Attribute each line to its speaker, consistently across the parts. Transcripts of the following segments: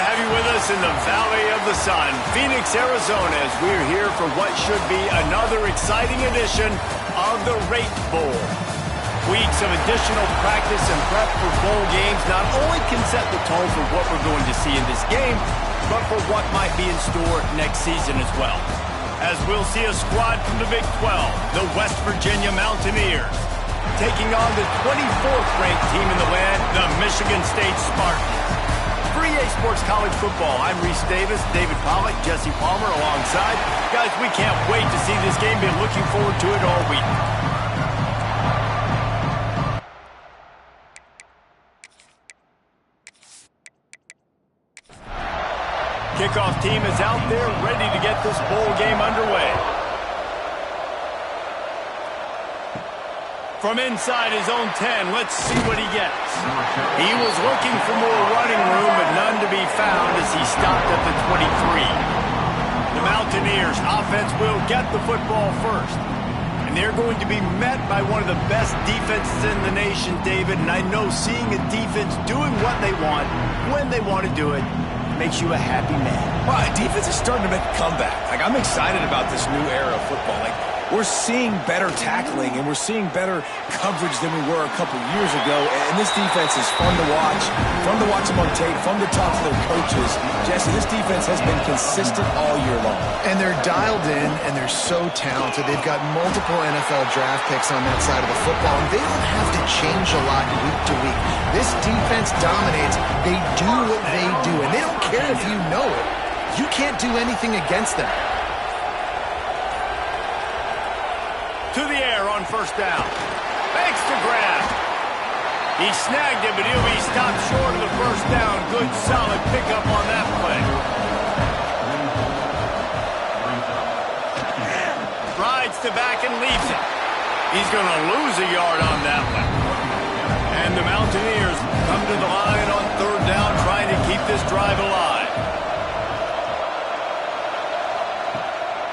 Speaker 1: to have you with us in the Valley of the Sun, Phoenix, Arizona, as we're here for what should be another exciting edition of the Rate Bowl. Weeks of additional practice and prep for bowl games not only can set the tone for what we're going to see in this game, but for what might be in store next season as well. As we'll see a squad from the Big 12, the West Virginia Mountaineers, taking on the 24th ranked team in the land, the Michigan State Spartans. For EA Sports College Football, I'm Reese Davis, David Pollack, Jesse Palmer alongside. Guys, we can't wait to see this game. Been looking forward to it all week. Kickoff team is out there ready to get this bowl game underway. From inside his own 10, let's see what he gets. He was looking for more running room, but none to be found as he stopped at the 23. The Mountaineers offense will get the football first. And they're going to be met by one of the best defenses in the nation, David. And I know seeing a defense doing what they want, when they want to do it, makes you a happy man.
Speaker 2: Well, defense is starting to make a comeback. I'm excited about this new era of football. We're seeing better tackling, and we're seeing better coverage than we were a couple years ago. And this defense is fun to watch them on tape, fun to talk to their coaches. Jesse, this defense has been consistent all year long.
Speaker 3: And they're dialed in, and they're so talented. They've got multiple NFL draft picks on that side of the football, and they don't have to change a lot week to week. This defense dominates. They do what they do, and they don't care if you know it. You can't do anything against them.
Speaker 1: To the air on first down. Makes the grab. He snagged it, but he'll be stopped short of the first down. Good, solid pickup on that play. Rides to back and leaves it. He's going to lose a yard on that one. And the Mountaineers come to the line on third down, trying to keep this drive alive.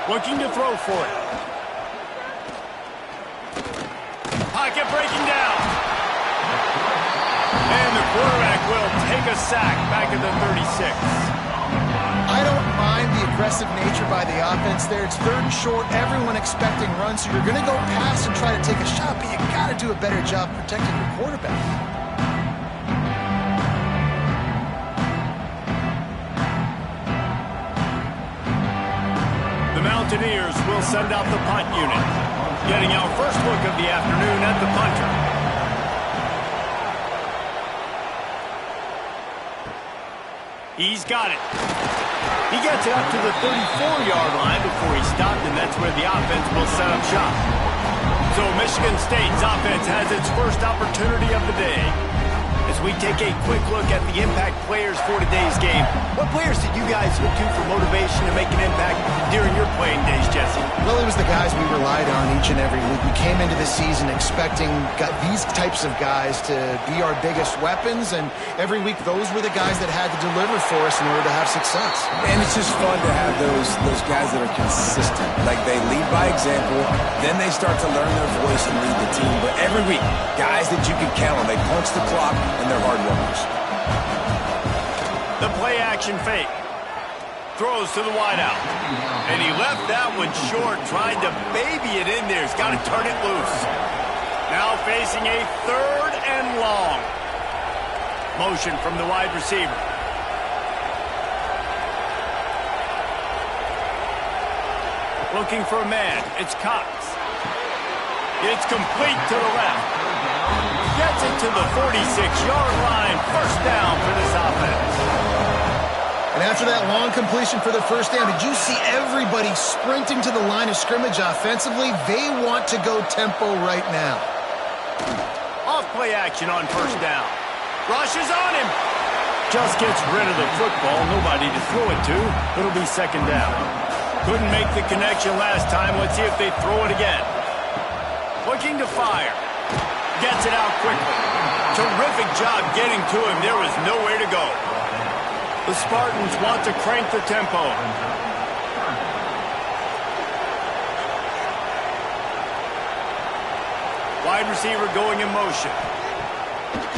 Speaker 1: Looking to throw for it. Pocket breaking down. And the quarterback will take a sack back at the 36.
Speaker 3: I don't mind the aggressive nature by the offense there. It's third and short, everyone expecting runs, so you're going to go pass and try to take a shot, but you got to do a better job protecting your quarterback.
Speaker 1: The Mountaineers will send out the punt unit. Getting our first look of the afternoon at the punter. He's got it. He gets it up to the 34-yard line before he stopped, and that's where the offense will set up shop. So Michigan State's offense has its first opportunity of the day. As we take a quick look at the impact players for today's game, what players did you guys look to for motivation to make an impact during your playing days, Jesse?
Speaker 3: Well, it was the guys we relied on each and every week. We came into the season expecting these types of guys to be our biggest weapons, and every week those were the guys that had to deliver for us in order to have success.
Speaker 2: And it's just fun to have those guys that are consistent. They lead by example, then they start to learn their voice and lead the team. But every week, guys that you can count on, they punch the clock, and they're hard workers.
Speaker 1: The play action fake. Throws to the wideout. And he left that one short, trying to baby it in there. He's got to turn it loose. Now facing a third and long. Motion from the wide receiver. Looking for a man. It's Cox. It's complete to the left. Gets it to the 46-yard line. First down for this offense.
Speaker 3: And after that long completion for the first down, did you see everybody sprinting to the line of scrimmage offensively? They want to go tempo right now.
Speaker 1: Off play action on first down. Rushes on him. Just gets rid of the football. Nobody to throw it to. It'll be second down. Couldn't make the connection last time. Let's see if they throw it again. Looking to fire. Gets it out quickly. Terrific job getting to him. There was nowhere to go. The Spartans want to crank the tempo. Wide receiver going in motion.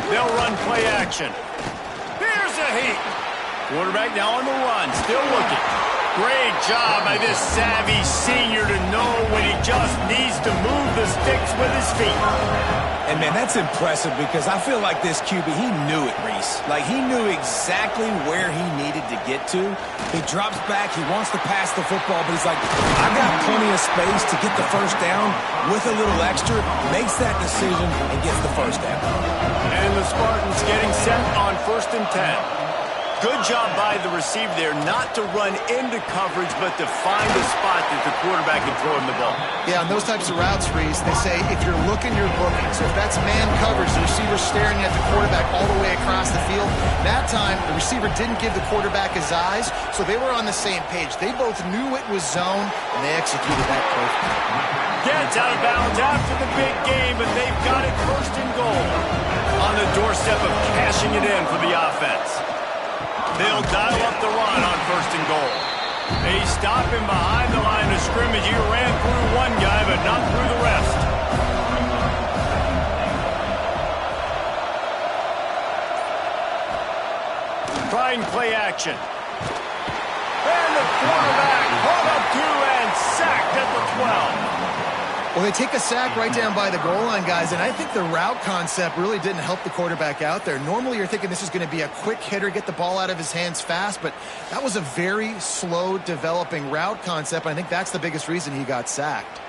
Speaker 1: They'll run play action. Here's a heat. Quarterback now on the run, still looking. Great job by this savvy senior to know when he just needs to move the sticks with his feet.
Speaker 2: And, man, that's impressive because I feel like this QB, he knew it, Reese. Like, he knew exactly where he needed to get to. He drops back. He wants to pass the football, but he's like, I've got plenty of space to get the first down with a little extra, makes that decision, and gets the first down.
Speaker 1: And the Spartans getting set on 1st and 10. Good job by the receiver there not to run into coverage, but to find a spot that the quarterback can throw him the ball.
Speaker 3: Yeah, on those types of routes, Reese, they say if you're looking, you're looking. So if that's man coverage, the receiver's staring at the quarterback all the way across the field. That time, the receiver didn't give the quarterback his eyes, so they were on the same page. They both knew it was zone, and they executed that perfectly.
Speaker 1: Gets out of bounds after the big game, but they've got it 1st and goal. On the doorstep of cashing it in for the offense. They'll dial up the run on 1st and goal. They stop him behind the line of scrimmage. He ran through one guy, but not through the rest. Trying play action. And the quarterback caught up to and sacked at the 12.
Speaker 3: Well, they take a sack right down by the goal line, guys, and I think the route concept really didn't help the quarterback out there. Normally, you're thinking this is going to be a quick hitter, get the ball out of his hands fast, but that was a very slow developing route concept. I think that's the biggest reason he got sacked.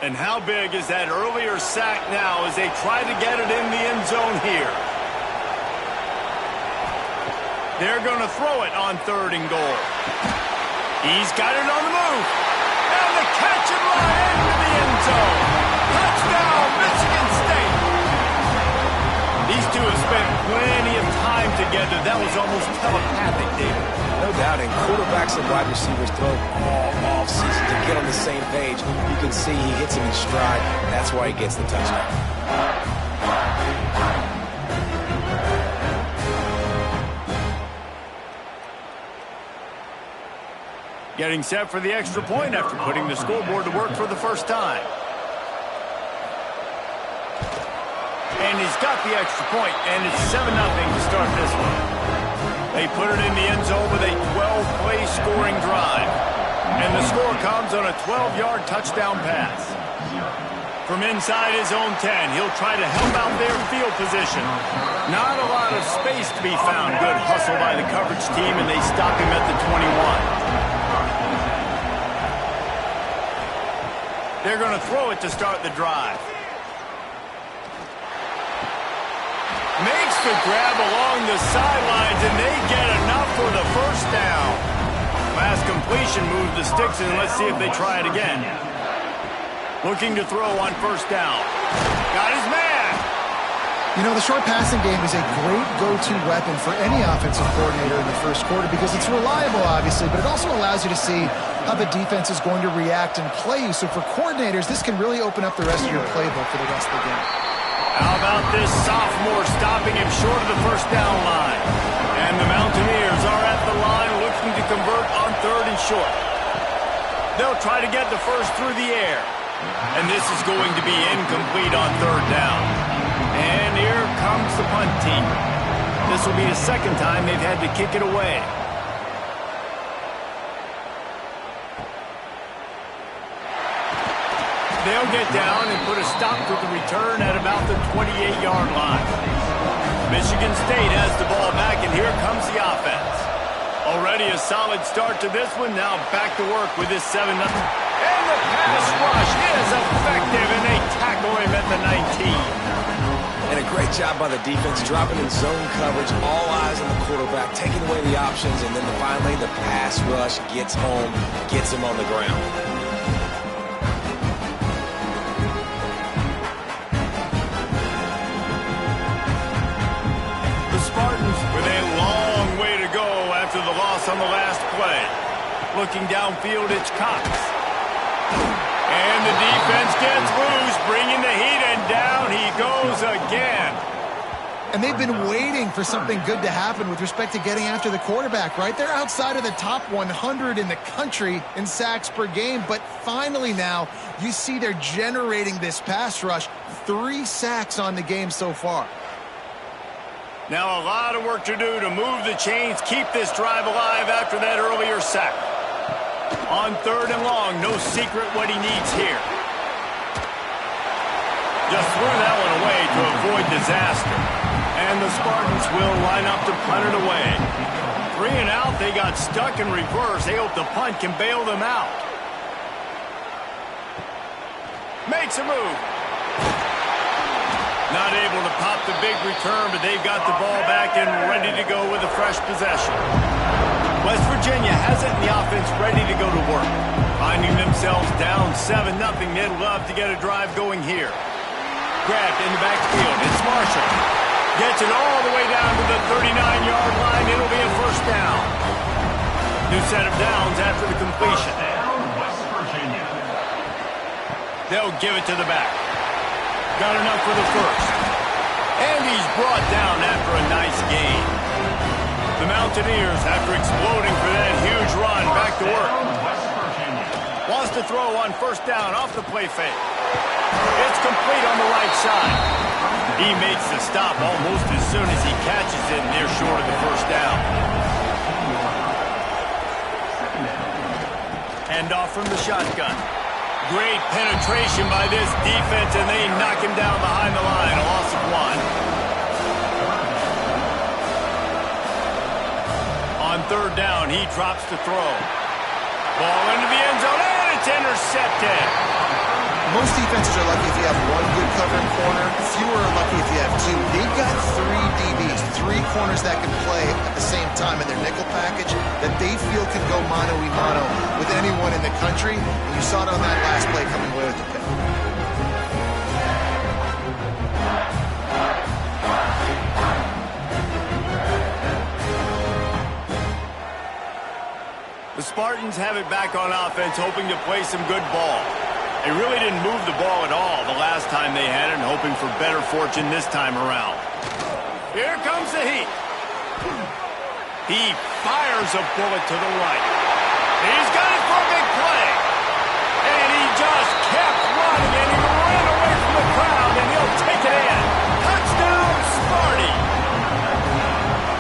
Speaker 1: And how big is that earlier sack now as they try to get it in the end zone here? They're going to throw it on 3rd and goal. He's got it on the move. And the catch and run into the end zone. Touchdown, Michigan State. These two have spent plenty of time together. That was almost telepathic, David.
Speaker 2: No doubt, and quarterbacks and wide receivers throw all offseason to get on the same page. You can see he hits him in stride. That's why he gets the touchdown.
Speaker 1: Getting set for the extra point after putting the scoreboard to work for the first time. And he's got the extra point, and it's 7-0 to start this one. They put it in the end zone with a 12-play scoring drive. And the score comes on a 12-yard touchdown pass. From inside his own 10, he'll try to help out their field position. Not a lot of space to be found. Good hustle by the coverage team, and they stop him at the 21. They're going to throw it to start the drive. Makes the grab along the sidelines, and they get enough for the first down. Last completion moved the sticks, and let's see if they try it again. Looking to throw on 1st down. Got his man.
Speaker 3: You know, the short passing game is a great go-to weapon for any offensive coordinator in the first quarter because it's reliable, obviously, but it also allows you to see how the defense is going to react and play you. So for coordinators, this can really open up the rest of your playbook for the rest of the game.
Speaker 1: How about this sophomore stopping him short of the first down line? And the Mountaineers are at the line looking to convert on 3rd and short. They'll try to get the first through the air. And this is going to be incomplete on 3rd down. And here comes the punt team. This will be the 2nd time they've had to kick it away. They'll get down and put a stop to the return at about the 28-yard line. Michigan State has the ball back, and here comes the offense. Already a solid start to this one. Now back to work with this 7-0. And the pass rush is effective, and they tackle him at the 19.
Speaker 2: And a great job by the defense, dropping in zone coverage, all eyes on the quarterback, taking away the options, and then finally the pass rush gets home, gets him on the ground.
Speaker 1: The Spartans with a long way to go after the loss on the last play. Looking downfield, it's Cox. And the defense gets loose, bringing the heat, and down he goes again.
Speaker 3: And they've been waiting for something good to happen with respect to getting after the quarterback, right? They're outside of the top 100 in the country in sacks per game, but finally now you see they're generating this pass rush. 3 sacks on the game so far.
Speaker 1: Now a lot of work to do to move the chains, keep this drive alive after that earlier sack. On 3rd and long, no secret what he needs here. Just threw that one away to avoid disaster. And the Spartans will line up to punt it away. 3 and out, they got stuck in reverse. They hope the punt can bail them out. Makes a move. Not able to pop the big return, but they've got the ball back and ready to go with a fresh possession. West Virginia has it in the offense ready to go to work. Finding themselves down 7-0, they'd love to get a drive going here. Grabbed in the backfield. It's Marshall. Gets it all the way down to the 39-yard line. It'll be a first down. New set of downs after the completion.
Speaker 4: West Virginia.
Speaker 1: They'll give it to the back. Got enough for the first. And he's brought down after a nice gain. The Mountaineers, after exploding for that huge run, back to work. Wants to throw on first down off the play fake. It's complete on the right side. He makes the stop almost as soon as he catches it, and they're short of the first down. Hand off from the shotgun. Great penetration by this defense, and they knock him down behind the line. A loss of 1. On 3rd down, he drops to throw. Ball into the end zone, and it's intercepted.
Speaker 3: Most defenses are lucky if you have one good covering corner. Fewer are lucky if you have two. They've got 3 DBs, 3 corners that can play at the same time in their nickel package that they feel can go mano-a-mano with anyone in the country. And you saw it on that last play coming away with the pick.
Speaker 1: The Spartans have it back on offense, hoping to play some good ball. They really didn't move the ball at all the last time they had it, and hoping for better fortune this time around. Here comes the heat. He fires a bullet to the right. He's got it for a big play. And he just kept running, and he ran away from the crowd, and he'll take it in. Touchdown, Sparty!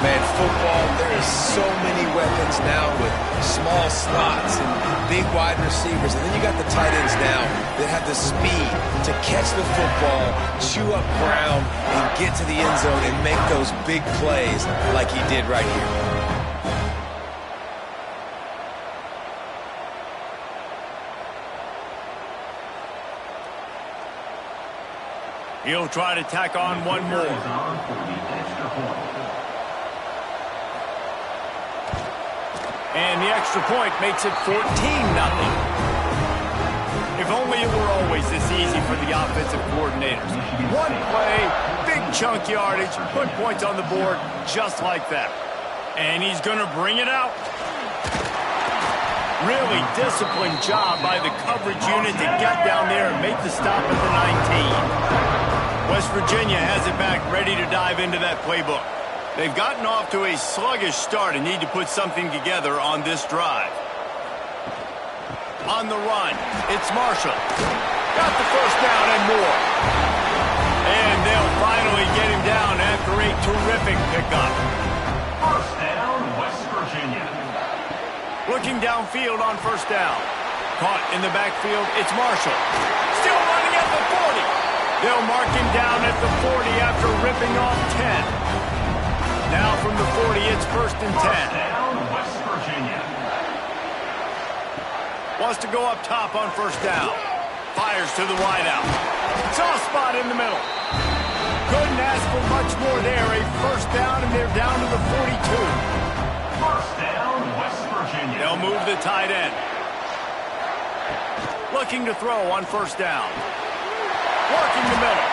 Speaker 2: Man, football, there is so many weapons now with small slots and big wide receivers. And then you got the tight ends now that have the speed to catch the football, chew up ground, and get to the end zone and make those big plays like he did right here.
Speaker 1: He'll try to tack on one more. And the extra point makes it 14-0. If only it were always this easy for the offensive coordinators. One play, big chunk yardage, put points on the board just like that. And he's going to bring it out. Really disciplined job by the coverage unit to get down there and make the stop at the 19. West Virginia has it back, ready to dive into that playbook. They've gotten off to a sluggish start and need to put something together on this drive. On the run, it's Marshall. Got the first down and more. And they'll finally get him down after a terrific pickup.
Speaker 4: First down, West Virginia.
Speaker 1: Looking downfield on first down. Caught in the backfield, it's Marshall. Still running at the 40. They'll mark him down at the 40 after ripping off 10. Now from the 40, it's 1st and 10.
Speaker 4: Down, West Virginia.
Speaker 1: Wants to go up top on first down. Fires to the wideout. Soft spot in the middle. Couldn't ask for much more there. A first down, and they're down to the 42.
Speaker 4: First down, West Virginia.
Speaker 1: They'll move the tight end. Looking to throw on first down. Working the middle.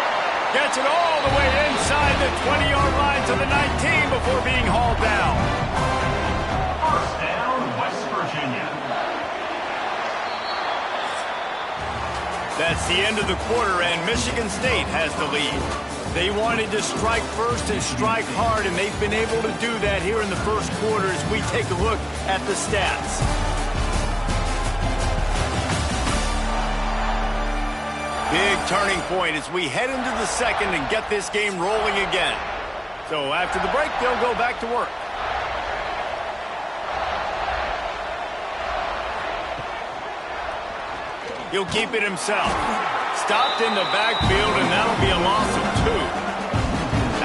Speaker 1: Gets it all the way inside the 20-yard line to the 19 before being hauled down.
Speaker 4: First down, West Virginia.
Speaker 1: That's the end of the quarter, and Michigan State has the lead. They wanted to strike first and strike hard, and they've been able to do that here in the first quarter as we take a look at the stats. Big turning point as we head into the second and get this game rolling again. So after the break, they'll go back to work. He'll keep it himself. Stopped in the backfield, and that'll be a loss of 2.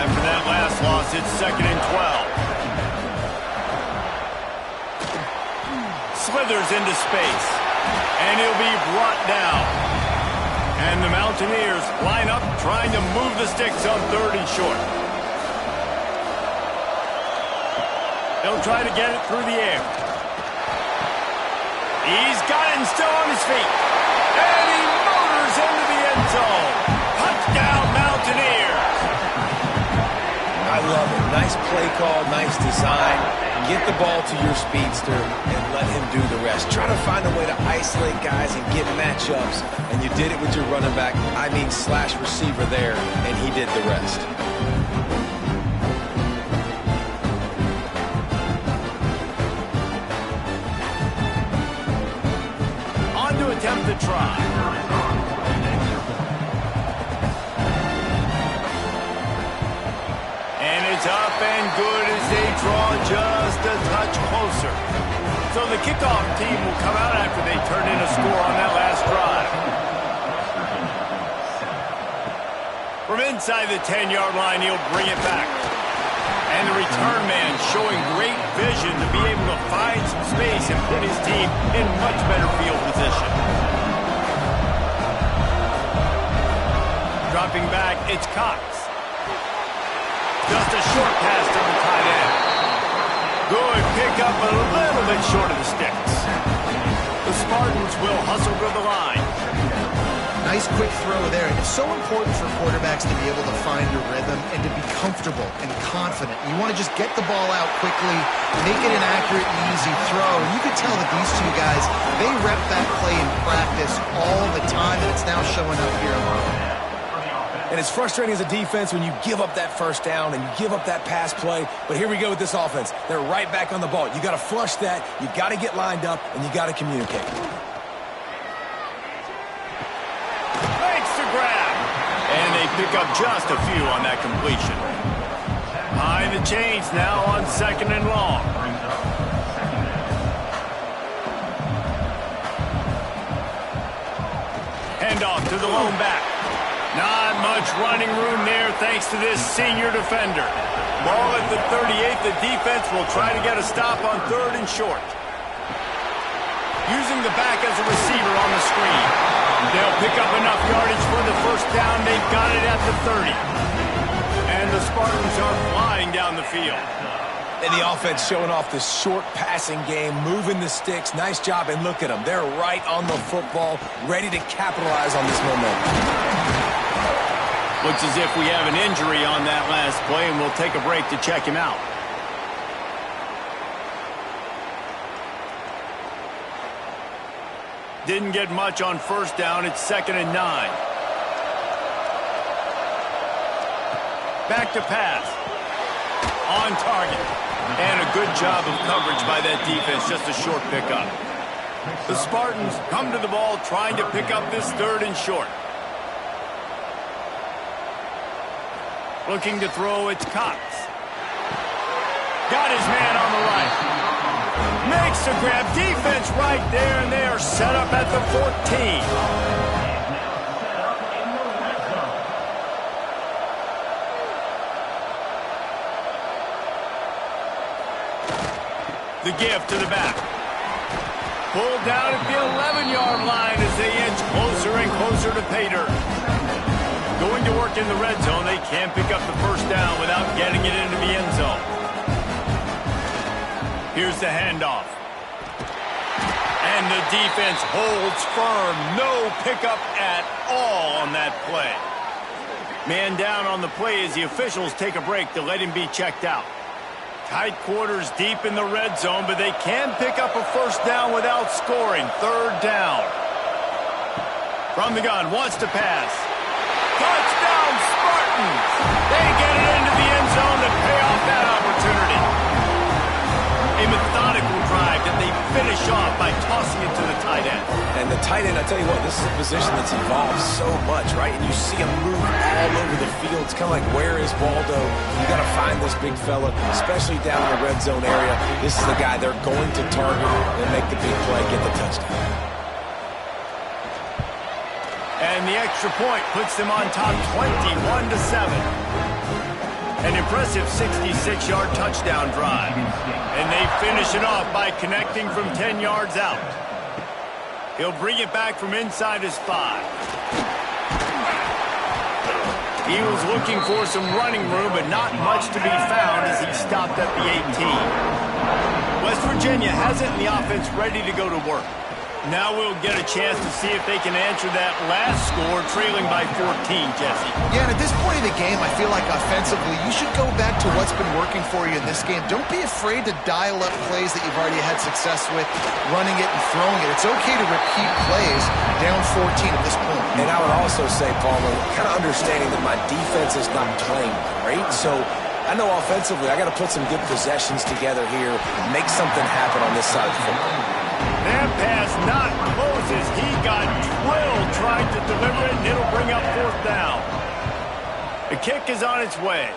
Speaker 1: After that last loss, it's 2nd and 12. Slithers into space, and he'll be brought down. And the Mountaineers line up trying to move the sticks on 3rd and short. They'll try to get it through the air. He's got it and still on his feet. And he motors into the end zone. Touchdown, Mountaineers.
Speaker 2: I love it. Nice play call, nice design. Get the ball to your speedster and let him do the rest. Try to find a way to isolate guys and get matchups. And you did it with your running back, slash receiver there, and he did the rest.
Speaker 1: On to attempt the try. And it's up and good as they draw just a touch closer. So the kickoff team will come out after they turn in a score on that last drive. From inside the 10-yard line, he'll bring it back. And the return man showing great vision to be able to find some space and put his team in much better field position. Dropping back, it's Cox. Just a short pass to the tight end. Good pick up a little bit short of the sticks. The Spartans will hustle to the line.
Speaker 3: Nice quick throw there. It's so important for quarterbacks to be able to find your rhythm and to be comfortable and confident. You want to just get the ball out quickly, make it an accurate and easy throw. And you can tell that these two guys, they rep that play in practice all the time, and it's now showing up here in Rome.
Speaker 2: And it's frustrating as a defense when you give up that first down and you give up that pass play. But here we go with this offense. They're right back on the ball. You got to flush that. You got to get lined up, and you got to communicate.
Speaker 1: Makes the grab. And they pick up just a few on that completion. Behind the chains now on 2nd and long. Handoff to the lone back. Not much running room there thanks to this senior defender. Ball at the 38. The defense will try to get a stop on 3rd and short. Using the back as a receiver on the screen. They'll pick up enough yardage for the first down. They've got it at the 30. And the Spartans are flying down the field.
Speaker 2: And the offense showing off this short passing game, moving the sticks. Nice job, and look at them. They're right on the football, ready to capitalize on this momentum.
Speaker 1: Looks as if we have an injury on that last play, and we'll take a break to check him out. Didn't get much on first down. It's 2nd and 9. Back to pass. On target. And a good job of coverage by that defense. Just a short pickup. The Spartans come to the ball trying to pick up this 3rd and short. Looking to throw, it's Cox. Got his man on the right. Makes the grab. Defense right there, and they are set up at the 14. The give to the back. Pulled down at the 11-yard line as they inch closer and closer to pay dirt. Going to work in the red zone. They can't pick up the first down without getting it into the end zone. Here's the handoff. And the defense holds firm. No pickup at all on that play. Man down on the play as the officials take a break to let him be checked out. Tight quarters deep in the red zone, but they can pick up a first down without scoring. 3rd down. From the gun, wants to pass. Touchdown, Spartans! They get it into the end zone to pay off that opportunity. A methodical drive that they finish off by by tossing it to the tight end.
Speaker 2: And the tight end, I tell you what, this is a position that's evolved so much, right? And you see him move all over the field. It's kind of like, where is Waldo? You got to find this big fella, especially down in the red zone area. This is the guy they're going to target and make the big play, get the touchdown.
Speaker 1: And the extra point puts them on top 21-7. An impressive 66-yard touchdown drive. And they finish it off by connecting from 10 yards out. He'll bring it back from inside his 5. He was looking for some running room, but not much to be found as he stopped at the 18. West Virginia has it in the offense ready to go to work. Now we'll get a chance to see if they can answer that last score, trailing by 14, Jesse.
Speaker 3: Yeah, and at this point in the game, I feel like offensively, you should go back to what's been working for you in this game. Don't be afraid to dial up plays that you've already had success with, running it and throwing it. It's okay to repeat plays down 14 at this point.
Speaker 2: And I would also say, Palmer, kind of understanding that my defense is not playing great, so I know offensively I got to put some good possessions together here, make something happen on this side of the football.
Speaker 1: That pass not close as he got drilled trying to deliver it, and it'll bring up 4th down. The kick is on its way.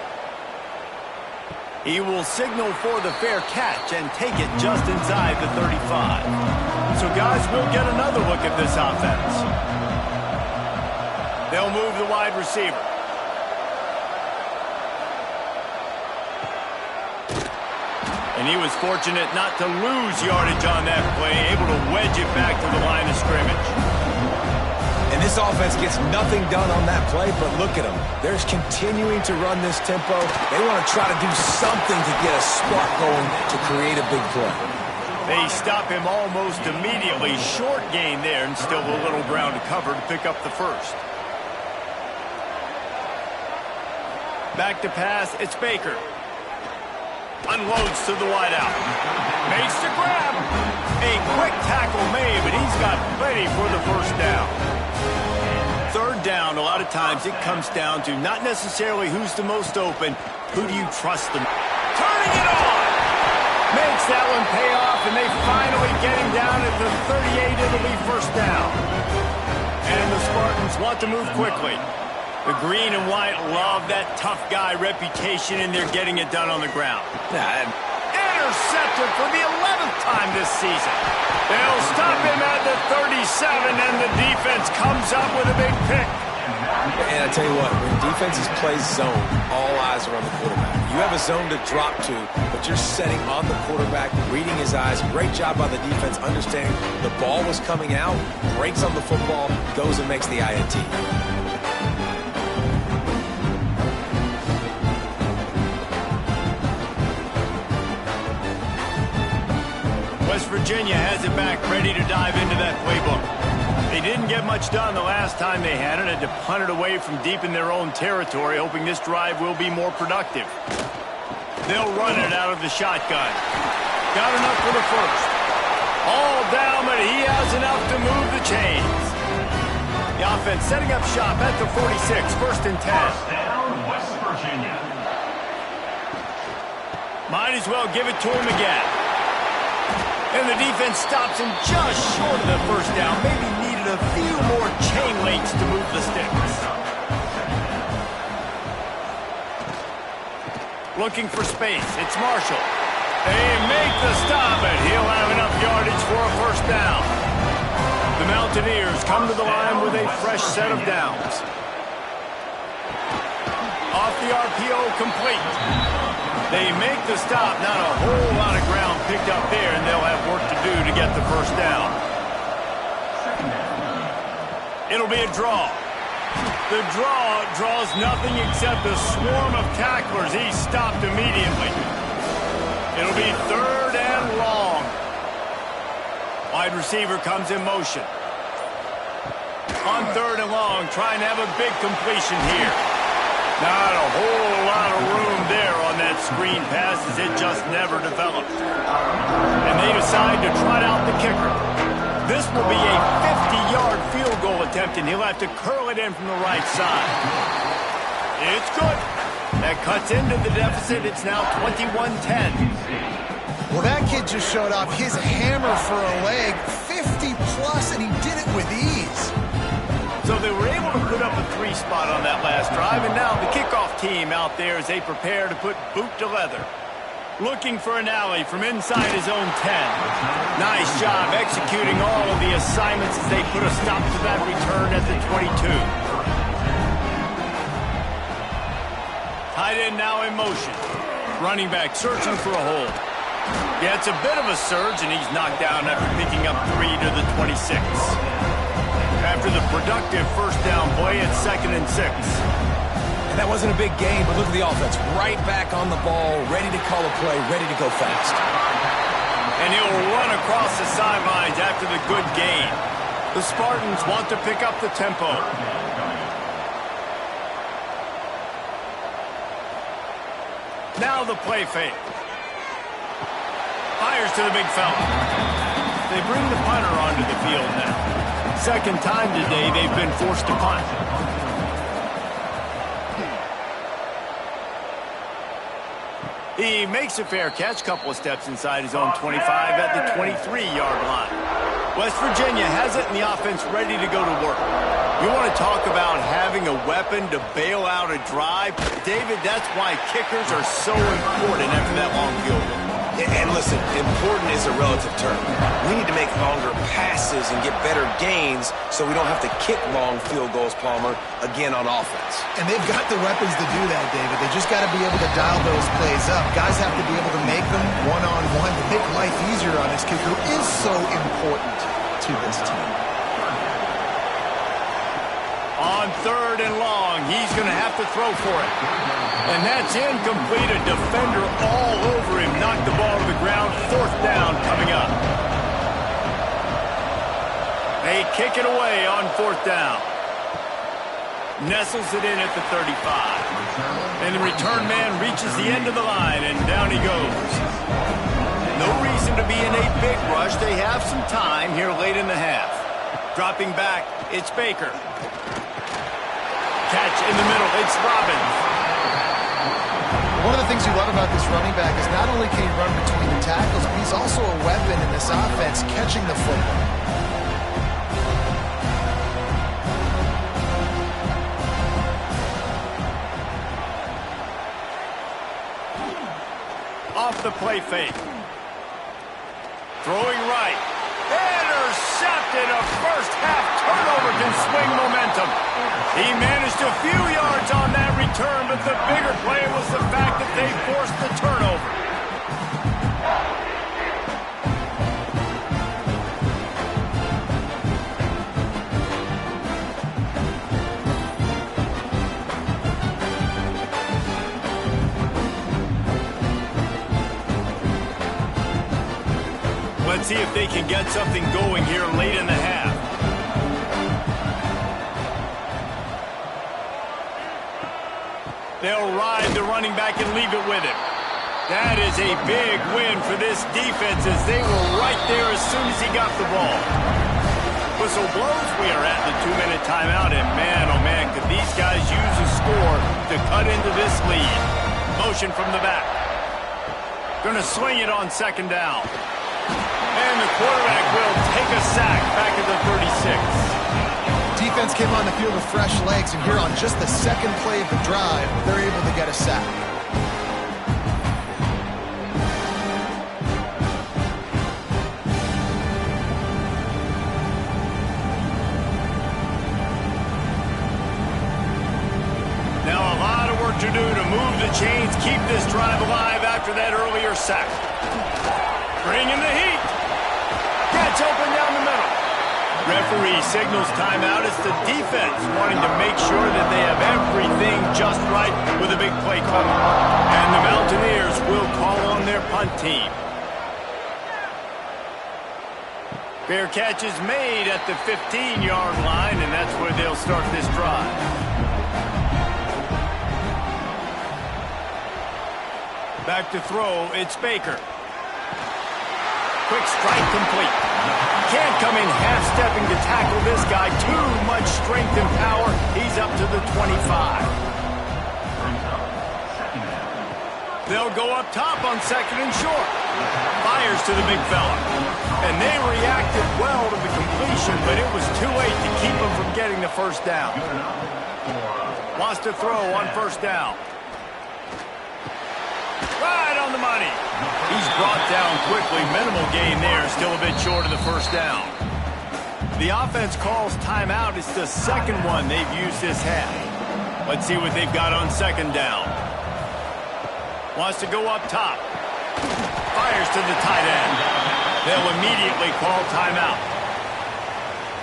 Speaker 1: He will signal for the fair catch and take it just inside the 35. So, guys, we'll get another look at this offense. They'll move the wide receiver. And he was fortunate not to lose yardage on that play, able to wedge it back to the line of scrimmage.
Speaker 2: And this offense gets nothing done on that play, but look at them. They're continuing to run this tempo. They want to try to do something to get a spark going to create a big play.
Speaker 1: They stop him almost immediately. Short gain there, and still a little ground to cover to pick up the first. Back to pass, it's Baker. Unloads to the wideout. Makes the grab. A quick tackle made, but he's got plenty for the first down. 3rd down, a lot of times it comes down to not necessarily who's the most open, who do you trust them. Turning it on. Makes that one pay off, and they finally get him down at the 38. It'll be 1st down. And the Spartans want to move quickly. The green and white love that tough guy reputation, and they're getting it done on the ground. Intercepted for the 11th time this season. They'll stop him at the 37, and the defense comes up with a big pick.
Speaker 2: And I tell you what, when defenses play zone, all eyes are on the quarterback. You have a zone to drop to, but you're setting on the quarterback, reading his eyes. Great job by the defense, understanding the ball was coming out, breaks on the football, goes and makes the INT.
Speaker 1: West Virginia has it back, ready to dive into that playbook. They didn't get much done the last time they had it, had to punt it away from deep in their own territory, hoping this drive will be more productive. They'll run it out of the shotgun. Got enough for the first. All down, but he has enough to move the chains. The offense setting up shop at the 46, 1st and 10.
Speaker 4: First down, West Virginia.
Speaker 1: Might as well give it to him again. And the defense stops him just short of the 1st down. Maybe needed a few more chain links to move the sticks. Looking for space. It's Marshall. They make the stop, and he'll have enough yardage for a 1st down. The Mountaineers come to the line with a fresh set of downs. Off the RPO, complete. They make the stop, not a whole lot of ground picked up there, and they'll have work to do to get the 1st down. It'll be a draw. The draw draws nothing except a swarm of tacklers. He's stopped immediately. It'll be 3rd and long. Wide receiver comes in motion. On 3rd and long, trying to have a big completion here. Not a whole lot of room there on that screen pass as it just never developed. And they decide to trot out the kicker. This will be a 50-yard field goal attempt, and he'll have to curl it in from the right side. It's good. That cuts into the deficit. It's now 21-10.
Speaker 3: Well, that kid just showed off his hammer for a leg, 50-plus, and he did it with ease.
Speaker 1: So they were able to put up a 3 spot on that last drive, and now the kickoff team out there as they prepare to put boot to leather. Looking for an alley from inside his own 10. Nice job executing all of the assignments as they put a stop to that return at the 22. Tight end now in motion. Running back searching for a hole. Yeah, it's a bit of a surge, and he's knocked down after picking up 3 to the 26. After the productive first down play at 2nd and 6.
Speaker 2: And that wasn't a big gain, but look at the offense. Right back on the ball, ready to call a play, ready to go fast.
Speaker 1: And he'll run across the sidelines after the good gain. The Spartans want to pick up the tempo. Now the play fake. Fires to the big fella. They bring the punter onto the field now. Second time today they've been forced to punt. He makes a fair catch, couple of steps inside his own 25 at the 23-yard line. West Virginia has it in the offense ready to go to work. You want to talk about having a weapon to bail out a drive? David, that's why kickers are so important after that long field goal.
Speaker 2: And listen, important is a relative term. We need to make longer passes and get better gains so we don't have to kick long field goals, Palmer, again on offense.
Speaker 3: And they've got the weapons to do that, David. They just got to be able to dial those plays up. Guys have to be able to make them one-on-one to make life easier on this kicker is so important to this team.
Speaker 1: On 3rd and long, he's going to have to throw for it. And that's incomplete. A defender all over him. Knocked the ball to the ground. 4th down coming up. They kick it away on 4th down. Nestles it in at the 35. And the return man reaches the end of the line, and down he goes. No reason to be in a big rush. They have some time here late in the half. Dropping back, it's Baker. Catch in the middle, it's Robbins.
Speaker 3: One of the things you love about this running back is not only can he run between the tackles, but he's also a weapon in this offense catching the football.
Speaker 1: Off the play fake. Throwing right. Intercepted. A first-half turnover can swing momentum. He managed a few yards on that return, but the bigger play was the fact that they forced the turnover. Let's see if they can get something going here late in the half. They'll ride the running back and leave it with him. That is a big win for this defense as they were right there as soon as he got the ball. Whistle blows. We are at the 2-minute timeout, and man, oh man, could these guys use a score to cut into this lead. Motion from the back. Gonna swing it on 2nd down. And the quarterback will take a sack back at the 36.
Speaker 3: Defense came on the field with fresh legs, and here on just the 2nd play of the drive, they're able to get a sack.
Speaker 1: Now a lot of work to do to move the chains, keep this drive alive after that earlier sack. Bring in the heat. Gets open down the middle. Referee signals timeout. It's the defense wanting to make sure that they have everything just right with a big play call. And the Mountaineers will call on their punt team. Fair catch is made at the 15-yard line, and that's where they'll start this drive. Back to throw, it's Baker. Quick strike complete. Can't come in half-stepping to tackle this guy. Too much strength and power. He's up to the 25. They'll go up top on 2nd and short. Fires to the big fella. And they reacted well to the completion, but it was too late to keep them from getting the first down. Wants to throw on 1st down. Right on the money. He's brought down quickly. Minimal gain there. Still a bit short of the 1st down. The offense calls timeout. It's the 2nd one they've used this half. Let's see what they've got on 2nd down. Wants to go up top. Fires to the tight end. They'll immediately call timeout.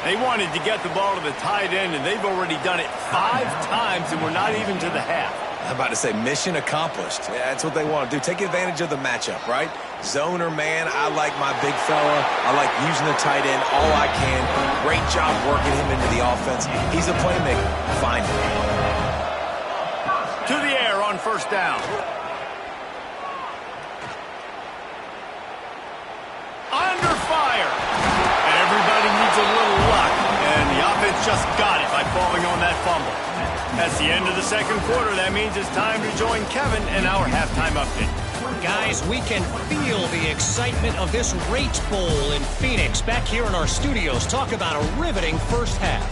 Speaker 1: They wanted to get the ball to the tight end, and they've already done it 5 times, and we're not even to the half.
Speaker 2: I'm about to say mission accomplished. Yeah, that's what they want to do. Take advantage of the matchup, right? Zone or man, I like my big fella. I like using the tight end all I can. Great job working him into the offense. He's a playmaker. Find him.
Speaker 1: To the air on 1st down. Under fire. Everybody needs a little luck, and the offense just got it by falling on that fumble. That's the end of the 2nd quarter. That means it's time to join Kevin in our halftime update.
Speaker 5: Guys, we can feel the excitement of this Rate Bowl in Phoenix back here in our studios. Talk about a riveting first half.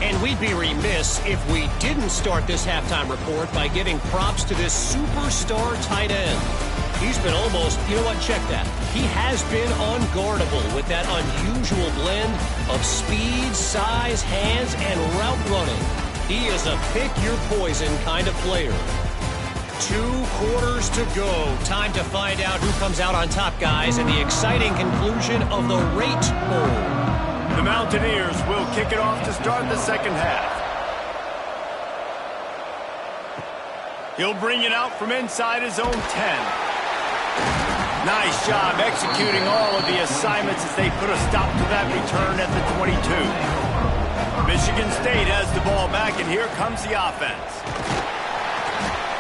Speaker 5: And we'd be remiss if we didn't start this halftime report by giving props to this superstar tight end. He's been almost, you know what, check that. He has been unguardable with that unusual blend of speed, size, hands, and route running. He is a pick-your-poison kind of player. 2 quarters to go. Time to find out who comes out on top, guys, in the exciting conclusion of the Rate Bowl.
Speaker 1: The Mountaineers will kick it off to start the 2nd half. He'll bring it out from inside his own 10. Nice job executing all of the assignments as they put a stop to that return at the 22. Michigan State has the ball back, and here comes the offense.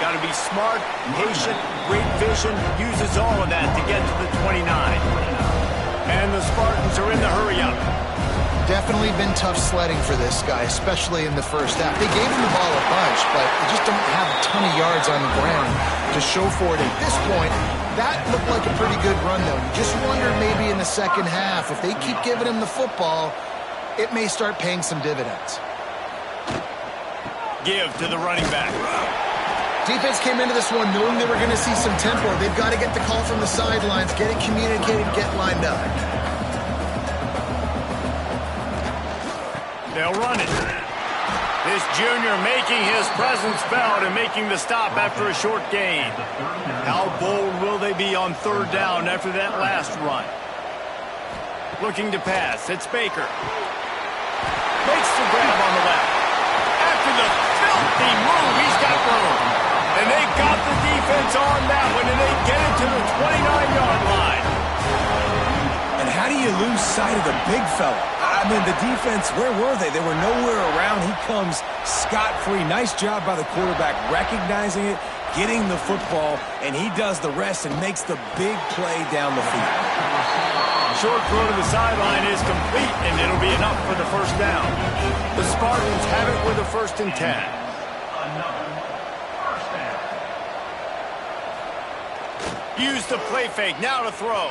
Speaker 1: Got to be smart, patient, great vision, uses all of that to get to the 29. And the Spartans are in the hurry-up.
Speaker 3: Definitely been tough sledding for this guy, especially in the first half. They gave him the ball a bunch, but they just don't have a ton of yards on the ground to show for it at this point. That looked like a pretty good run, though. You just wondered maybe in the 2nd half, if they keep giving him the football, it may start paying some dividends.
Speaker 1: Give to the running back.
Speaker 3: Defense came into this one knowing they were going to see some tempo. They've got to get the call from the sidelines, get it communicated, get lined up.
Speaker 1: They'll run it. This junior making his presence felt and making the stop after a short gain. How bold will they be on 3rd down after that last run? Looking to pass. It's Baker. Makes the grab on the left. After the filthy move, he's got room. And they got the defense on that one, and they get it to the 29-yard line.
Speaker 2: And how do you lose sight of the big fella? I mean, the defense, where were they? They were nowhere around. He comes scot-free. Nice job by the quarterback recognizing it, getting the football, and he does the rest and makes the big play down the field.
Speaker 1: Short throw to the sideline is complete, and it'll be enough for the 1st down. The Spartans have it with a 1st and 10. Use the play fake, now to throw.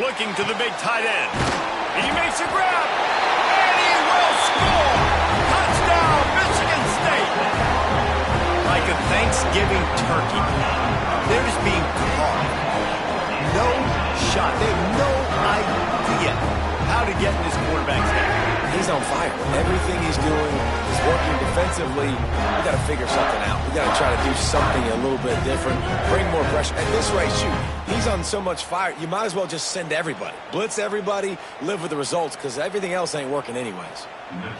Speaker 1: Looking to the big tight end. He makes a grab, and he will score! Touchdown, Michigan State! Like a Thanksgiving turkey, they're just being caught. No shot. They have no idea how to get in this quarterback's head.
Speaker 2: He's on fire. Everything he's doing is working defensively. We got to figure something out. We got to try to do something a little bit different, bring more pressure. At this rate, shoot, he's on so much fire, you might as well just send everybody. Blitz everybody, live with the results, because everything else ain't working anyways.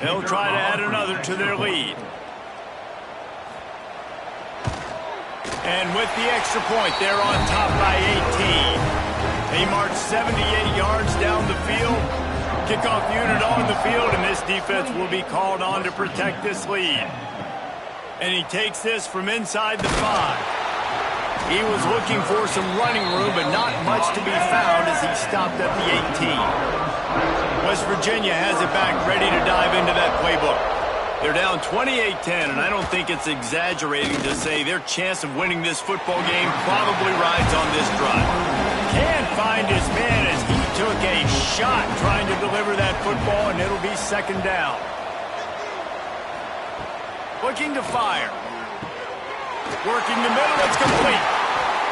Speaker 1: They'll try to add another to their lead. And with the extra point, they're on top by 18. They march 78 yards down the field. Kickoff unit on the field, and this defense will be called on to protect this lead. And he takes this from inside the 5. He was looking for some running room, but not much to be found as he stopped at the 18. West Virginia has it back, ready to dive into that playbook. They're down 28-10, and I don't think it's exaggerating to say their chance of winning this football game probably rides on this drive. Can't find his man as he took a shot trying to deliver that football, and it'll be second down. Looking to fire. Working the middle, it's complete.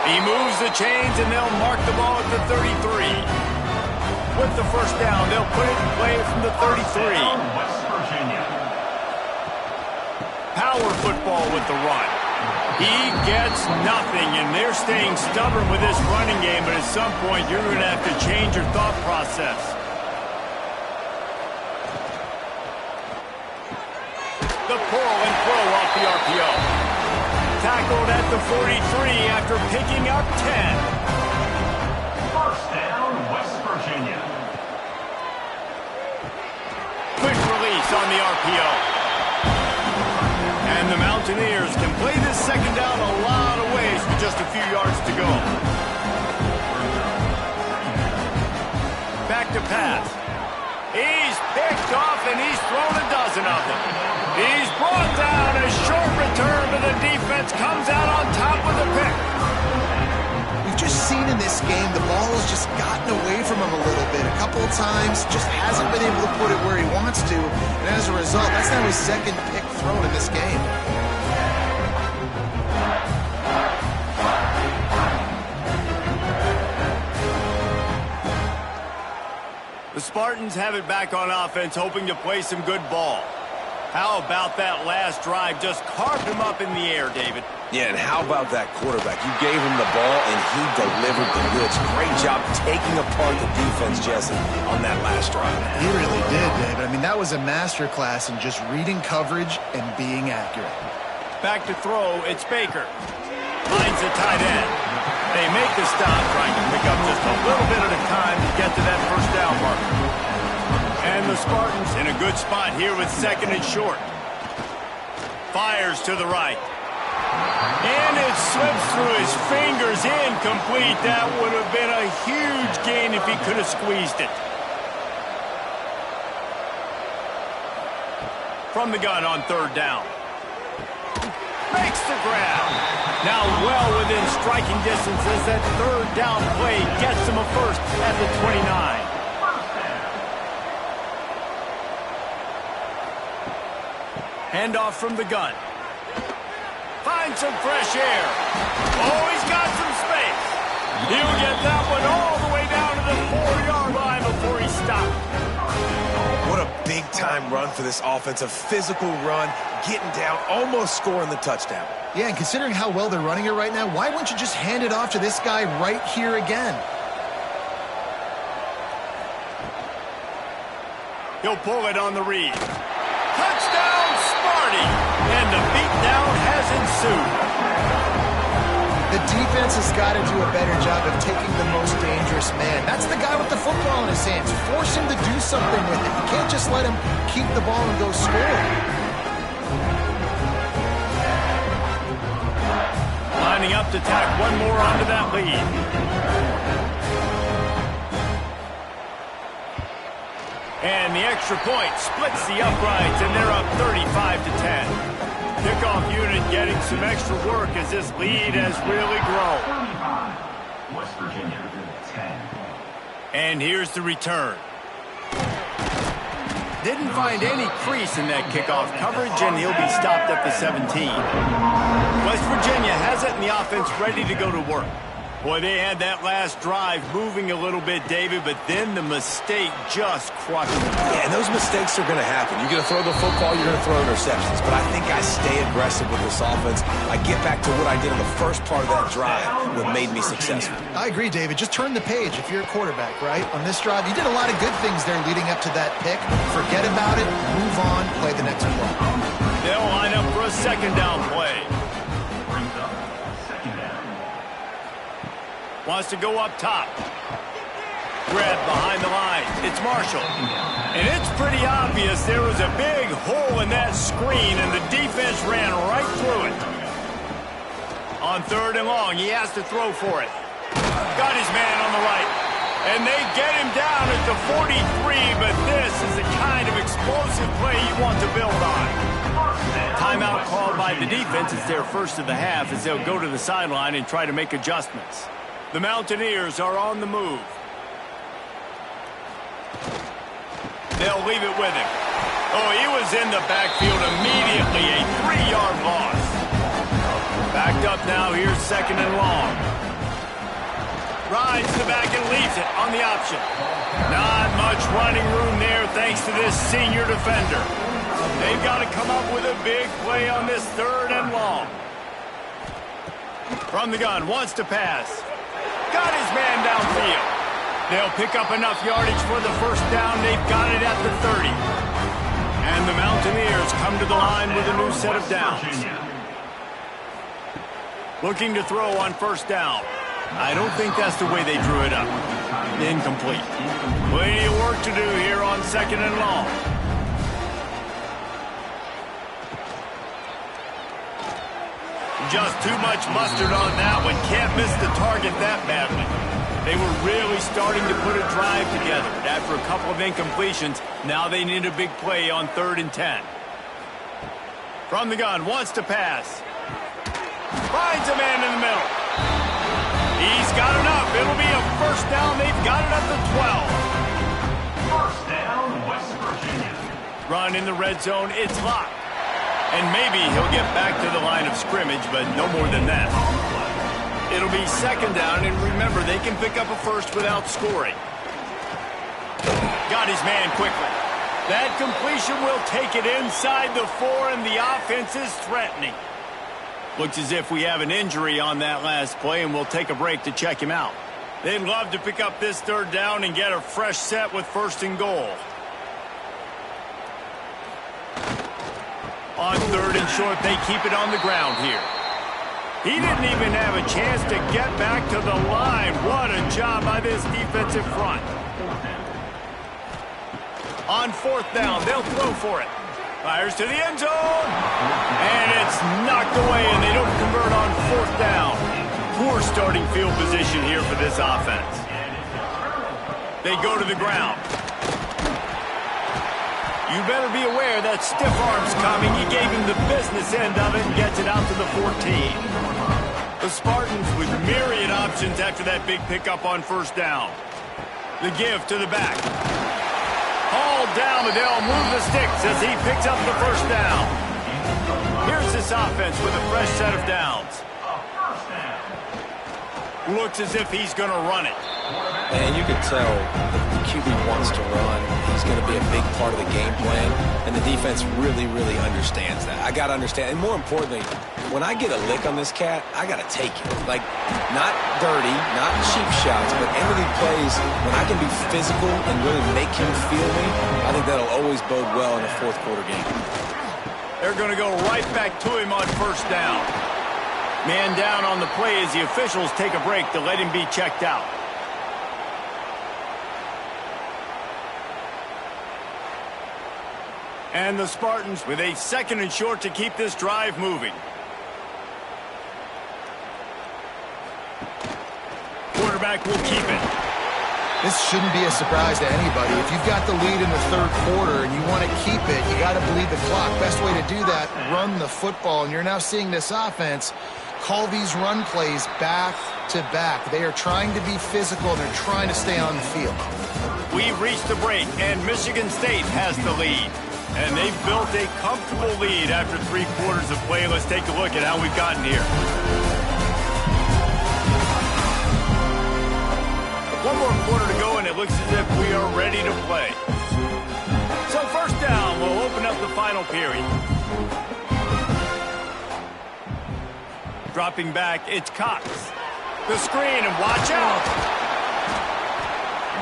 Speaker 1: He moves the chains, and they'll mark the ball at the 33. With the first down, they'll put it in play from the 33.
Speaker 4: West Virginia.
Speaker 1: Power football with the run. He gets nothing, and they're staying stubborn with this running game, but at some point, you're going to have to change your thought process. The pull and throw off the RPO. Tackled at the 43 after picking up 10.
Speaker 4: First down, West Virginia.
Speaker 1: Quick release on the RPO. And the Mountaineers can play this second down a lot of ways with just a few yards to go. Back to pass. He's picked off and he's thrown a dozen of them. He's brought down. A short return, but the defense comes out on top with a pick.
Speaker 3: We've just seen in this game the ball has just gotten away from him a little bit. A couple of times, just hasn't been able to put it where he wants to. And as a result, that's now his second pick thrown in this game.
Speaker 1: The Spartans have it back on offense, hoping to play some good ball. How about that last drive? Just carved him up in the air, David.
Speaker 2: Yeah, and how about that quarterback? You gave him the ball, and he delivered the goods. Great job taking apart the defense, Jesse, on that last drive.
Speaker 3: He really did, David. I mean, that was a masterclass in just reading coverage and being accurate.
Speaker 1: Back to throw, it's Baker. Finds the tight end. They make the stop, trying to pick up just a little bit at a time to get to that first down marker. And the Spartans in a good spot here with second and short. Fires to the right. And it slips through his fingers, incomplete. That would have been a huge gain if he could have squeezed it. From the gun on third down. Makes the grab. Now well within striking distance as that third down play gets him a first at the 29. Handoff from the gun. Finds some fresh air. Oh, he's got some space. He'll get that one all the way down to the 4-yard line before he stopped.
Speaker 2: What a big-time run for this offense. A physical run, getting down, almost scoring the touchdown.
Speaker 3: Yeah, and considering how well they're running it right now, why wouldn't you just hand it off to this guy right here again?
Speaker 1: He'll pull it on the read. Touchdown, Sparty! And the beatdown has ensued.
Speaker 3: The defense has got to do a better job of taking the most dangerous man. That's the guy with the football in his hands. Force him to do something with it. You can't just let him keep the ball and go score.
Speaker 1: Lining up to tack one more onto that lead. And the extra point splits the uprights, and they're up 35-10. Kickoff unit getting some extra work as this lead has really grown.
Speaker 4: 35. West Virginia, 10.
Speaker 1: And here's the return. Didn't find any crease in that kickoff coverage, and he'll be stopped at the 17. West Virginia has it, and the offense ready to go to work. Boy, they had that last drive moving a little bit, David, but then the mistake just crushed them.
Speaker 2: Yeah, and those mistakes are going to happen. You're going to throw the football, you're going to throw interceptions. But I think I stay aggressive with this offense. I get back to what I did in the first part of that drive, what made me successful.
Speaker 3: I agree, David. Just turn the page if you're a quarterback, right? On this drive, you did a lot of good things there leading up to that pick. Forget about it, move on, play the next play.
Speaker 1: They'll line up for a second down play.
Speaker 4: Brings up second down.
Speaker 1: Wants to go up top. Grab behind the line. It's Marshall. And it's pretty obvious there was a big hole in that screen, and the defense ran right through it. On third and long, he has to throw for it. Got his man on the right. And they get him down at the 43, but this is the kind of explosive play you want to build on. by the defense. It's their first of the half as they'll go to the sideline and try to make adjustments. The Mountaineers are on the move. They'll leave it with him. Oh, he was in the backfield immediately. A 3-yard loss. Backed up now. Here's second and long. Rides the back and leaves it on the option. Not much running room there thanks to this senior defender. They've got to come up with a big play on this third and long. From the gun, wants to pass. Got his man downfield. They'll pick up enough yardage for the first down. They've got it at the 30. And the Mountaineers come to the line with a new set of downs. Looking to throw on first down. I don't think that's the way they drew it up. Incomplete. Plenty of work to do here on second and long. Just too much mustard on that one. Can't miss the target that badly. They were really starting to put a drive together. After a couple of incompletions, now they need a big play on 3rd and 10. From the gun, wants to pass. Finds a man in the middle. He's got enough. It'll be a first down. They've got it at the
Speaker 4: 12. First down, West Virginia.
Speaker 1: Run in the red zone. It's locked. And maybe he'll get back to the line of scrimmage, but no more than that. It'll be second down, and remember, they can pick up a first without scoring. Got his man quickly. That completion will take it inside the 4, and the offense is threatening. Looks as if we have an injury on that last play, and we'll take a break to check him out. They'd love to pick up this third down and get a fresh set with first and goal. On 3rd and short, they keep it on the ground here. He didn't even have a chance to get back to the line. What a job by this defensive front. On 4th down, they'll throw for it. Fires to the end zone. And it's knocked away, and they don't convert on 4th down. Poor starting field position here for this offense. They go to the ground. You better be aware that stiff arm's coming. He gave him the business end of it and gets it out to the 14. The Spartans with myriad options after that big pickup on first down. The give to the back. Hauled down, but they'll move the sticks as he picks up the first down. Here's this offense with a fresh set of downs. Looks as if he's going to run it.
Speaker 2: And you can tell the QB wants to run. He's going to be a big part of the game plan, and the defense really, really understands that. I got to understand, and more importantly, when I get a lick on this cat, I got to take it. Like, not dirty, not cheap shots, but end of the plays, when I can be physical and really make him feel me, I think that'll always bode well in a fourth quarter game.
Speaker 1: They're going to go right back to him on first down. Man down on the play as the officials take a break to let him be checked out. And the Spartans with a 2nd and short to keep this drive moving. Quarterback will keep it.
Speaker 3: This shouldn't be a surprise to anybody. If you've got the lead in the 3rd quarter and you want to keep it, you got to bleed the clock. Best way to do that, run the football. And you're now seeing this offense call these run plays back to back. They are trying to be physical, and they're trying to stay on the field.
Speaker 1: We've reached the break, and Michigan State has the lead. And they've built a comfortable lead after 3 quarters of play. Let's take a look at how we've gotten here. One more quarter to go, and it looks as if we are ready to play. So first down, we'll open up the final period. Dropping back, it's Cox. The screen, and watch out.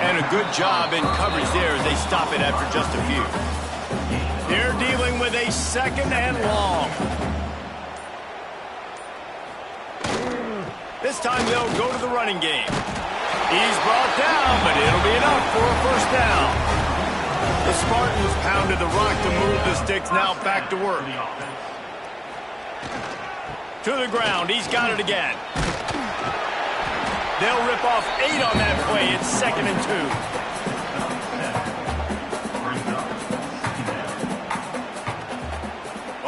Speaker 1: And a good job in coverage there as they stop it after just a few. They're dealing with a 2nd and long. This time they'll go to the running game. He's brought down, but it'll be enough for a first down. The Spartans pounded the rock to move the sticks, now back to work. To the ground, he's got it again. They'll rip off 8 on that play. It's 2nd and 2.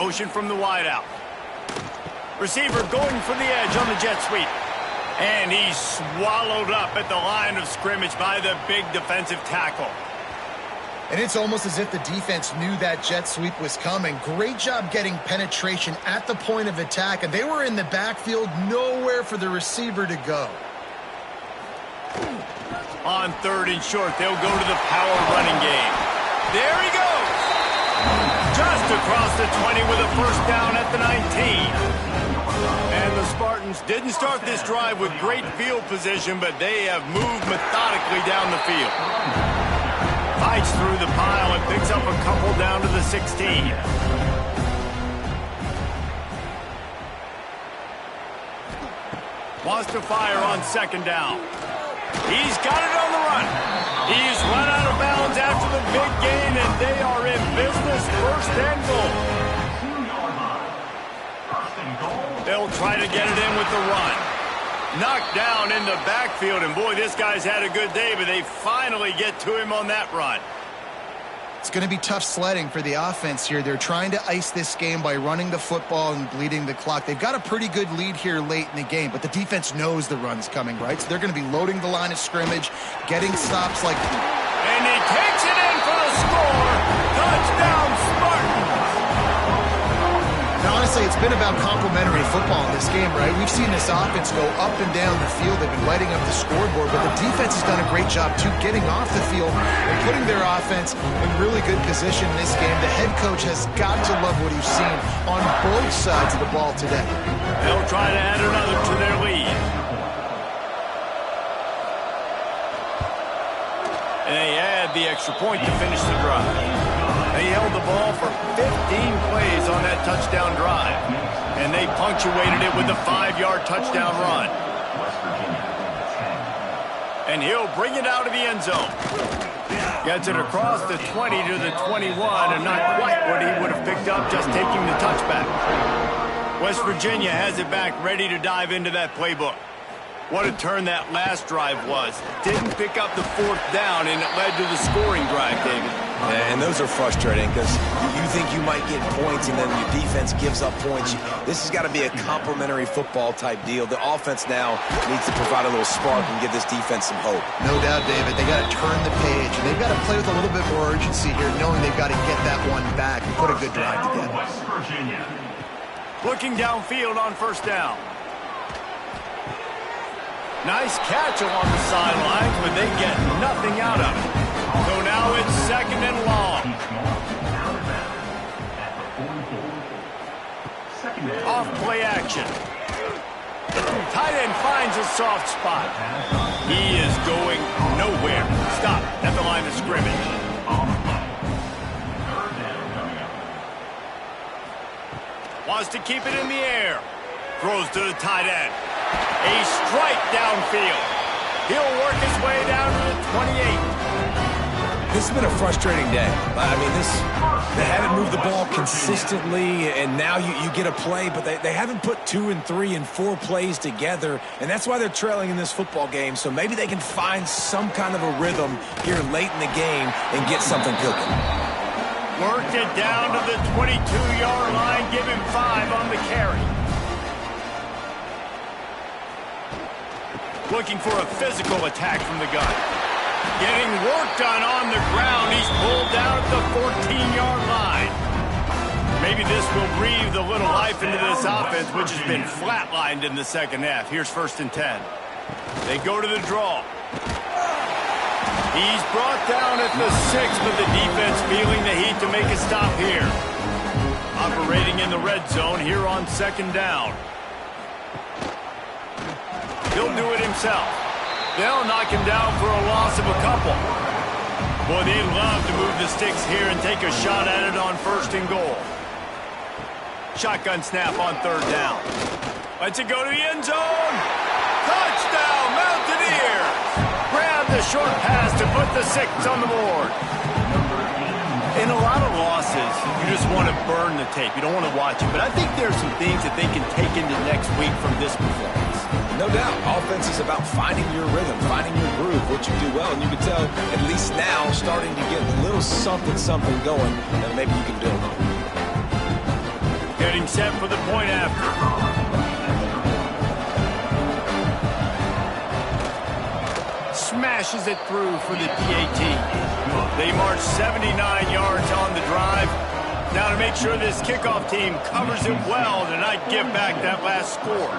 Speaker 1: Motion from the wideout. Receiver going for the edge on the jet sweep. And he's swallowed up at the line of scrimmage by the big defensive tackle.
Speaker 3: And it's almost as if the defense knew that jet sweep was coming. Great job getting penetration at the point of attack, and they were in the backfield, nowhere for the receiver to go.
Speaker 1: On 3rd and short, they'll go to the power running game. There he goes! Just across the 20 with a first down at the 19. And the Spartans didn't start this drive with great field position, but they have moved methodically down the field. Fights through the pile and picks up a couple down to the 16. Wants to fire on 2nd down. He's got it on the run. He's run out of bounds after the big gain, and they are in business. 1st and goal. They'll try to get it in with the run. Knocked down in the backfield, and boy, this guy's had a good day, but they finally get to him on that run.
Speaker 3: It's going to be tough sledding for the offense here. They're trying to ice this game by running the football and bleeding the clock. They've got a pretty good lead here late in the game, but the defense knows the run's coming, right? So they're going to be loading the line of scrimmage, getting stops like...
Speaker 1: And he takes it in for the score. Touchdown, Spartans!
Speaker 3: Now, honestly, it's been about complementary football in this game, right? We've seen this offense go up and down the field. They've been lighting up the scoreboard, but the defense has done a great job, too, getting off the field and putting their offense in really good position in this game. The head coach has got to love what he's seen on both sides of the ball today.
Speaker 1: They'll try to add another to their lead. And they add the extra point to finish the drive. They held the ball for 15 plays on that touchdown drive, and they punctuated it with a 5-yard touchdown run. And he'll bring it out of the end zone. Gets it across the 20 to the 21, and not quite what he would have picked up just taking the touchback. West Virginia has it back, ready to dive into that playbook. What a turn that last drive was. Didn't pick up the 4th down, and it led to the scoring drive, David.
Speaker 2: And those are frustrating because you think you might get points and then your defense gives up points. This has got to be a complementary football type deal. The offense now needs to provide a little spark and give this defense some hope.
Speaker 3: No doubt, David. They got to turn the page, and they've got to play with a little bit more urgency here, knowing they've got to get that one back and put a good drive together.
Speaker 4: West Virginia.
Speaker 1: Looking downfield on 1st down. Nice catch along the sidelines, but they get nothing out of it. So now it's 2nd and long. Off play action. Tight end finds a soft spot. He is going nowhere. Stop at the line of scrimmage. Wants to keep it in the air. Throws to the tight end. A strike downfield. He'll work his way down to the 28.
Speaker 2: This has been a frustrating day. I mean, they haven't moved the ball consistently, and now you get a play, but they haven't put 2 and 3 and 4 plays together, and that's why they're trailing in this football game. So maybe they can find some kind of a rhythm here late in the game and get something cooking.
Speaker 1: Worked it down to the 22-yard line. Give him 5 on the carry. Looking for a physical attack from the gun. Getting work done on the ground. He's pulled down at the 14-yard line. Maybe this will breathe a little life into this offense, which has been flatlined in the second half. Here's 1st and 10. They go to the draw. He's brought down at the 6, but the defense feeling the heat to make a stop here. Operating in the red zone here on 2nd down. He'll do it himself. They'll knock him down for a loss of a couple. Boy, they'd love to move the sticks here and take a shot at it on 1st and goal. Shotgun snap on 3rd down. Lets it go to the end zone. Touchdown, Mountaineers! Grab the short pass to put the 6 on the board. In a lot of losses, you just want to burn the tape. You don't want to watch it. But I think there's some things that they can take into next week from this performance.
Speaker 2: No doubt. Offense is about finding your rhythm, finding your groove, what you do well. And you can tell, at least now, starting to get a little something going that maybe you can build on.
Speaker 1: Getting set for the point after. smashes it through for the PAT. They march 79 yards on the drive. Now to make sure this kickoff team covers it well to not give back that last score.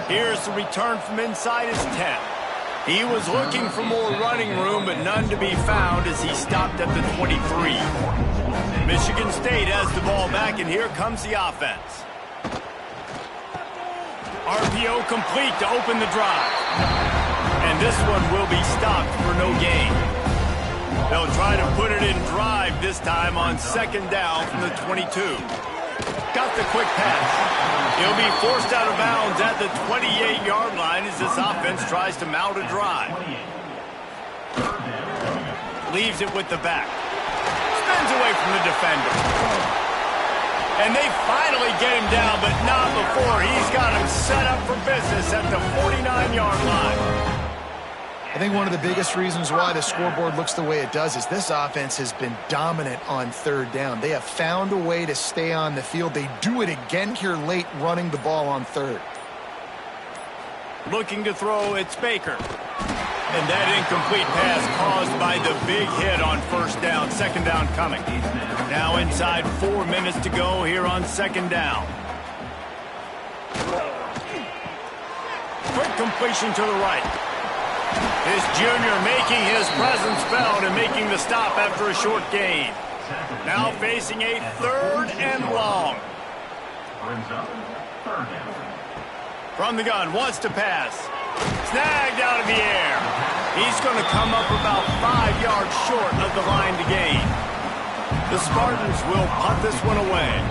Speaker 1: Here's the return from inside his 10. He was looking for more running room, but none to be found as he stopped at the 23. Michigan State has the ball back, and here comes the offense. RPO complete to open the drive. And this one will be stopped for no gain. They'll try to put it in drive this time on second down from the 22. Got the quick pass. He'll be forced out of bounds at the 28-yard line as this offense tries to mount a drive. Leaves it with the back. Spins away from the defender. And they finally get him down, but not before he's got him set up for business at the 49-yard line.
Speaker 3: I think one of the biggest reasons why the scoreboard looks the way it does is this offense has been dominant on third down. They have found a way to stay on the field. They do it again here late, running the ball on third.
Speaker 1: Looking to throw, it's Baker. And that incomplete pass caused by the big hit on first down. Second down coming. Now inside 4 minutes to go here on second down. Quick completion to the right. His junior making his presence felt and making the stop after a short gain. Now facing a third and long. From the gun, wants to pass. Snagged out of the air. He's going to come up about 5 yards short of the line to gain. The Spartans will punt this one away.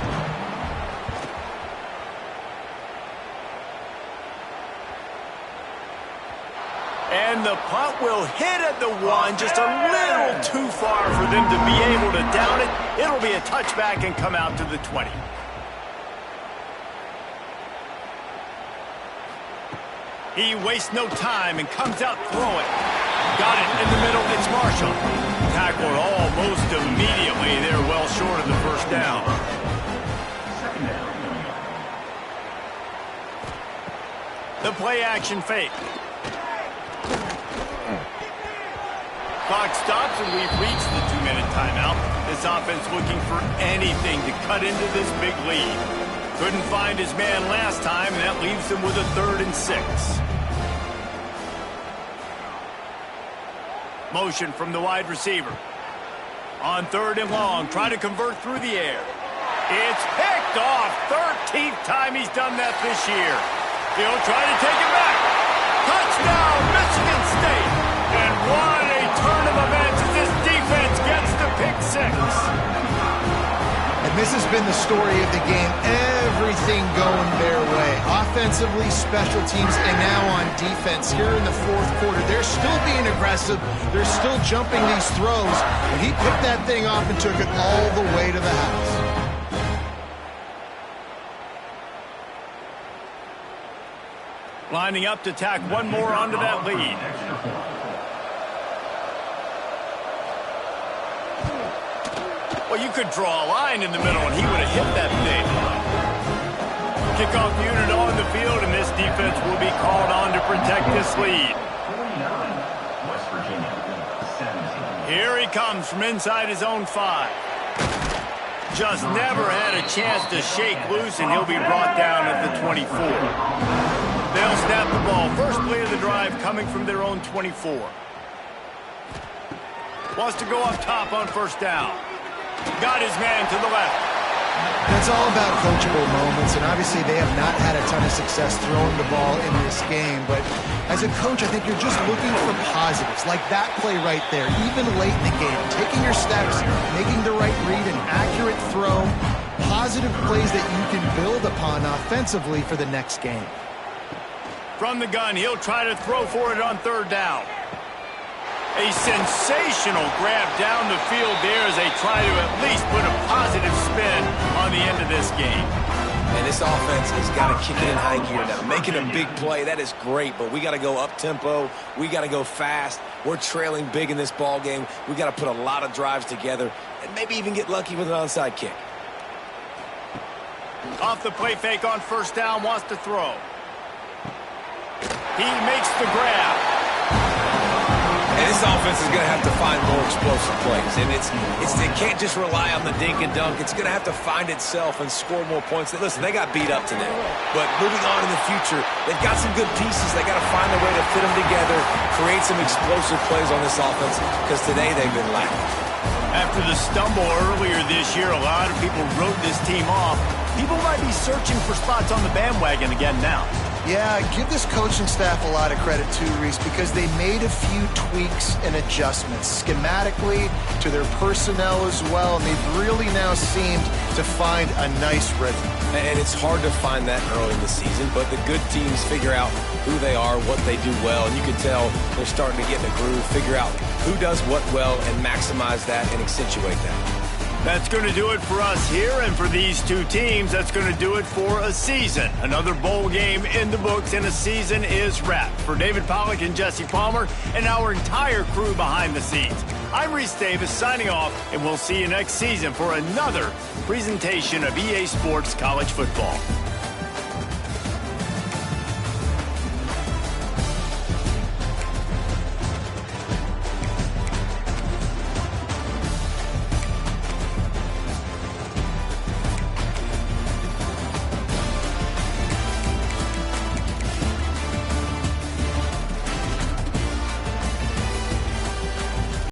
Speaker 1: And the punt will hit at the 1, just a little too far for them to be able to down it. It'll be a touchback and come out to the 20. He wastes no time and comes out throwing. Got it in the middle, it's Marshall. Tackled almost immediately. They're well short of the first down. The play action fake. Clock stops and we've reached the 2-minute timeout. This offense looking for anything to cut into this big lead. Couldn't find his man last time, and that leaves him with a 3rd and 6. Motion from the wide receiver. On 3rd and long, try to convert through the air. It's picked off. 13th time he's done that this year. He'll try to take it back. Touchdown, Michigan State. And what a turn of events as this defense gets the pick 6.
Speaker 3: And this has been the story of the game. Everything going their way. Offensively, special teams, and now on defense. Here in the 4th quarter, they're still being aggressive. They're still jumping these throws. And he picked that thing off and took it all the way to the house.
Speaker 1: Lining up to tack one more onto that lead. Well, you could draw a line in the middle, and he would have hit that thing. Kickoff unit on the field, and this defense will be called on to protect this lead. Here he comes from inside his own 5. Just never had a chance to shake loose, and he'll be brought down at the 24. They'll snap the ball. First play of the drive coming from their own 24. Wants to go up top on first down. Got his man to the left.
Speaker 3: It's all about coachable moments, and obviously they have not had a ton of success throwing the ball in this game. But as a coach, I think you're just looking for positives, like that play right there, even late in the game, taking your steps, making the right read, an accurate throw, positive plays that you can build upon offensively for the next game.
Speaker 1: From the gun, he'll try to throw for it on 3rd down. A sensational grab down the field there as they try to at least put a positive spin on the end of this game.
Speaker 2: And this offense has got to kick it in high gear now. Making a big play, that is great, but we got to go up-tempo. We got to go fast. We're trailing big in this ball game. We got to put a lot of drives together and maybe even get lucky with an onside kick.
Speaker 1: Off the play fake on first down, wants to throw. He makes the grab.
Speaker 2: this offense is going to have to find more explosive plays. And it can't just rely on the dink and dunk. It's going to have to find itself and score more points. Listen, they got beat up today. But moving on in the future, they've got some good pieces. They got to find a way to fit them together, create some explosive plays on this offense, because today they've been lacking.
Speaker 1: After the stumble earlier this year, a lot of people wrote this team off. People might be searching for spots on the bandwagon again now.
Speaker 3: Yeah, give this coaching staff a lot of credit too, Reese, because they made a few tweaks and adjustments schematically to their personnel as well, and they've really now seemed to find a nice rhythm.
Speaker 2: And it's hard to find that early in the season, but the good teams figure out who they are, what they do well, and you can tell they're starting to get in a groove, figure out who does what well, and maximize that and accentuate that.
Speaker 1: That's going to do it for us here, and for these two teams, that's going to do it for a season. Another bowl game in the books, and a season is wrapped. For David Pollack and Jesse Palmer and our entire crew behind the scenes, I'm Reese Davis signing off, and we'll see you next season for another presentation of EA Sports College Football.